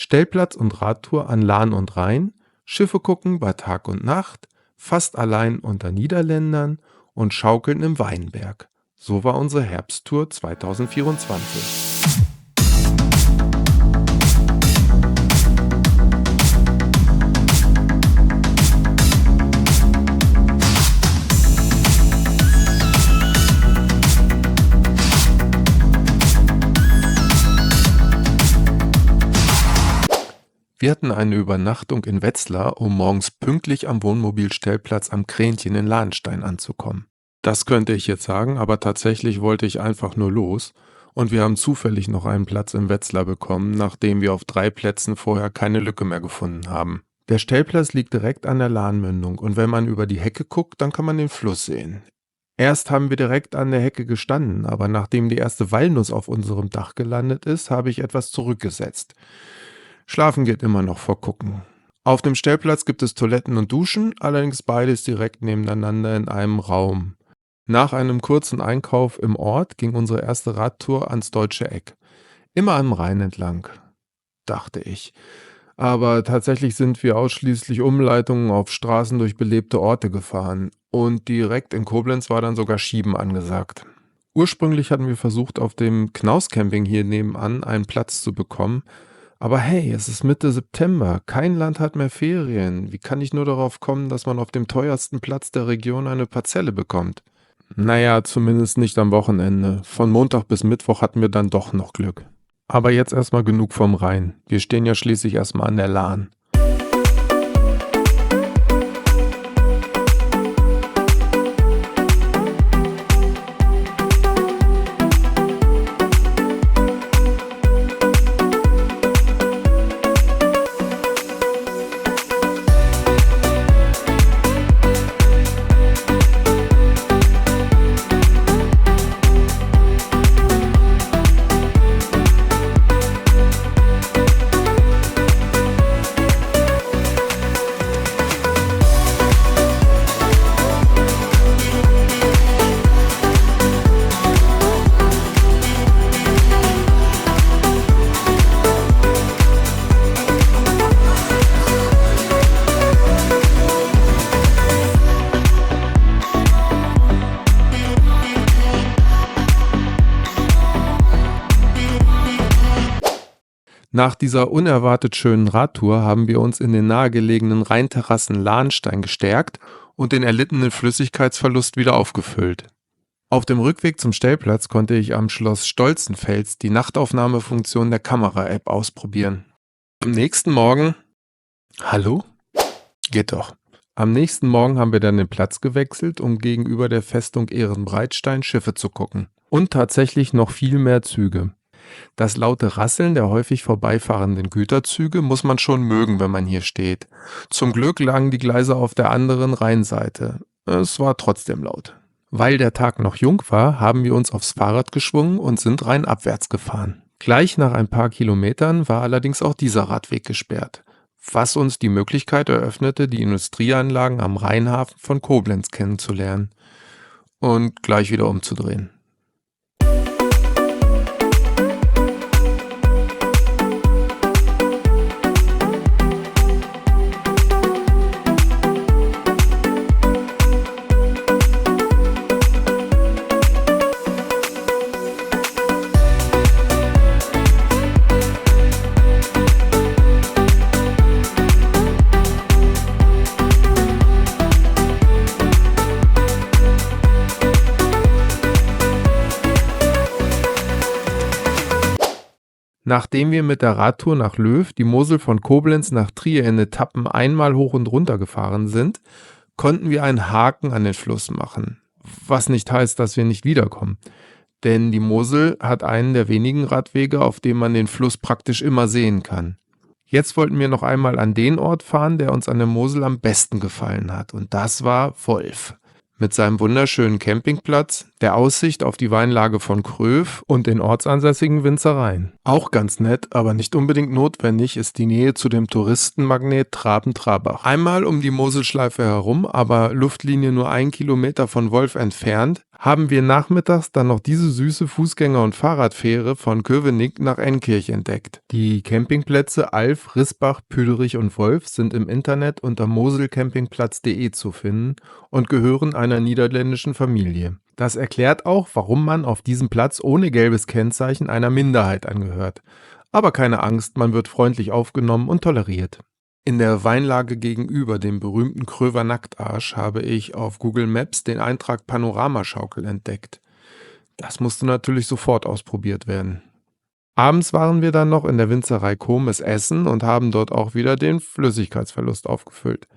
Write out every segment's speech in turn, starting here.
Stellplatz und Radtour an Lahn und Rhein, Schiffe gucken bei Tag und Nacht, fast allein unter Niederländern und Schaukeln im Weinberg. So war unsere Herbsttour 2024. Wir hatten eine Übernachtung in Wetzlar, um morgens pünktlich am Wohnmobilstellplatz am Kränchen in Lahnstein anzukommen. Das könnte ich jetzt sagen, aber tatsächlich wollte ich einfach nur los und wir haben zufällig noch einen Platz in Wetzlar bekommen, nachdem wir auf 3 Plätzen vorher keine Lücke mehr gefunden haben. Der Stellplatz liegt direkt an der Lahnmündung und wenn man über die Hecke guckt, dann kann man den Fluss sehen. Erst haben wir direkt an der Hecke gestanden, aber nachdem die erste Walnuss auf unserem Dach gelandet ist, habe ich etwas zurückgesetzt. Schlafen geht immer noch vor Gucken. Auf dem Stellplatz gibt es Toiletten und Duschen, allerdings beides direkt nebeneinander in einem Raum. Nach einem kurzen Einkauf im Ort ging unsere erste Radtour ans Deutsche Eck. Immer am Rhein entlang, dachte ich. Aber tatsächlich sind wir ausschließlich Umleitungen auf Straßen durch belebte Orte gefahren. Und direkt in Koblenz war dann sogar Schieben angesagt. Ursprünglich hatten wir versucht, auf dem Knaus-Camping hier nebenan einen Platz zu bekommen. Aber hey, es ist Mitte September, kein Land hat mehr Ferien. Wie kann ich nur darauf kommen, dass man auf dem teuersten Platz der Region eine Parzelle bekommt? Naja, zumindest nicht am Wochenende. Von Montag bis Mittwoch hatten wir dann doch noch Glück. Aber jetzt erstmal genug vom Rhein. Wir stehen ja schließlich erstmal an der Lahn. Nach dieser unerwartet schönen Radtour haben wir uns in den nahegelegenen Rheinterrassen Lahnstein gestärkt und den erlittenen Flüssigkeitsverlust wieder aufgefüllt. Auf dem Rückweg zum Stellplatz konnte ich am Schloss Stolzenfels die Nachtaufnahmefunktion der Kamera-App ausprobieren. Am nächsten Morgen... Hallo? Geht doch. Am nächsten Morgen haben wir dann den Platz gewechselt, um gegenüber der Festung Ehrenbreitstein Schiffe zu gucken. Und tatsächlich noch viel mehr Züge. Das laute Rasseln der häufig vorbeifahrenden Güterzüge muss man schon mögen, wenn man hier steht. Zum Glück lagen die Gleise auf der anderen Rheinseite. Es war trotzdem laut. Weil der Tag noch jung war, haben wir uns aufs Fahrrad geschwungen und sind rheinabwärts gefahren. Gleich nach ein paar Kilometern war allerdings auch dieser Radweg gesperrt, was uns die Möglichkeit eröffnete, die Industrieanlagen am Rheinhafen von Koblenz kennenzulernen und gleich wieder umzudrehen. Nachdem wir mit der Radtour nach Löw die Mosel von Koblenz nach Trier in Etappen einmal hoch und runter gefahren sind, konnten wir einen Haken an den Fluss machen. Was nicht heißt, dass wir nicht wiederkommen. Denn die Mosel hat einen der wenigen Radwege, auf dem man den Fluss praktisch immer sehen kann. Jetzt wollten wir noch einmal an den Ort fahren, der uns an der Mosel am besten gefallen hat. Und das war Wolf. Mit seinem wunderschönen Campingplatz, der Aussicht auf die Weinlage von Kröv und den ortsansässigen Winzereien. Auch ganz nett, aber nicht unbedingt notwendig, ist die Nähe zu dem Touristenmagnet Traben-Trabach. Einmal um die Moselschleife herum, aber Luftlinie nur 1 Kilometer von Wolf entfernt, haben wir nachmittags dann noch diese süße Fußgänger- und Fahrradfähre von Köpenick nach Enkirch entdeckt. Die Campingplätze Alf, Risbach, Püderich und Wolf sind im Internet unter moselcampingplatz.de zu finden und gehören einer niederländischen Familie. Das erklärt auch, warum man auf diesem Platz ohne gelbes Kennzeichen einer Minderheit angehört. Aber keine Angst, man wird freundlich aufgenommen und toleriert. In der Weinlage gegenüber dem berühmten Kröver Nacktarsch habe ich auf Google Maps den Eintrag Panoramaschaukel entdeckt. Das musste natürlich sofort ausprobiert werden. Abends waren wir dann noch in der Winzerei Komes essen und haben dort auch wieder den Flüssigkeitsverlust aufgefüllt.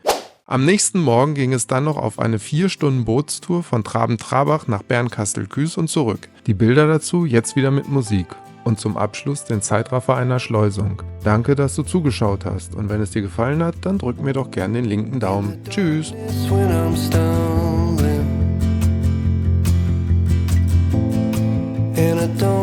Am nächsten Morgen ging es dann noch auf eine 4-Stunden-Bootstour von Traben-Trabach nach Bernkastel-Kues und zurück. Die Bilder dazu jetzt wieder mit Musik. Und zum Abschluss den Zeitraffer einer Schleusung. Danke, dass du zugeschaut hast. Und wenn es dir gefallen hat, dann drück mir doch gern den linken Daumen. Tschüss. When I'm stumbling, and I don't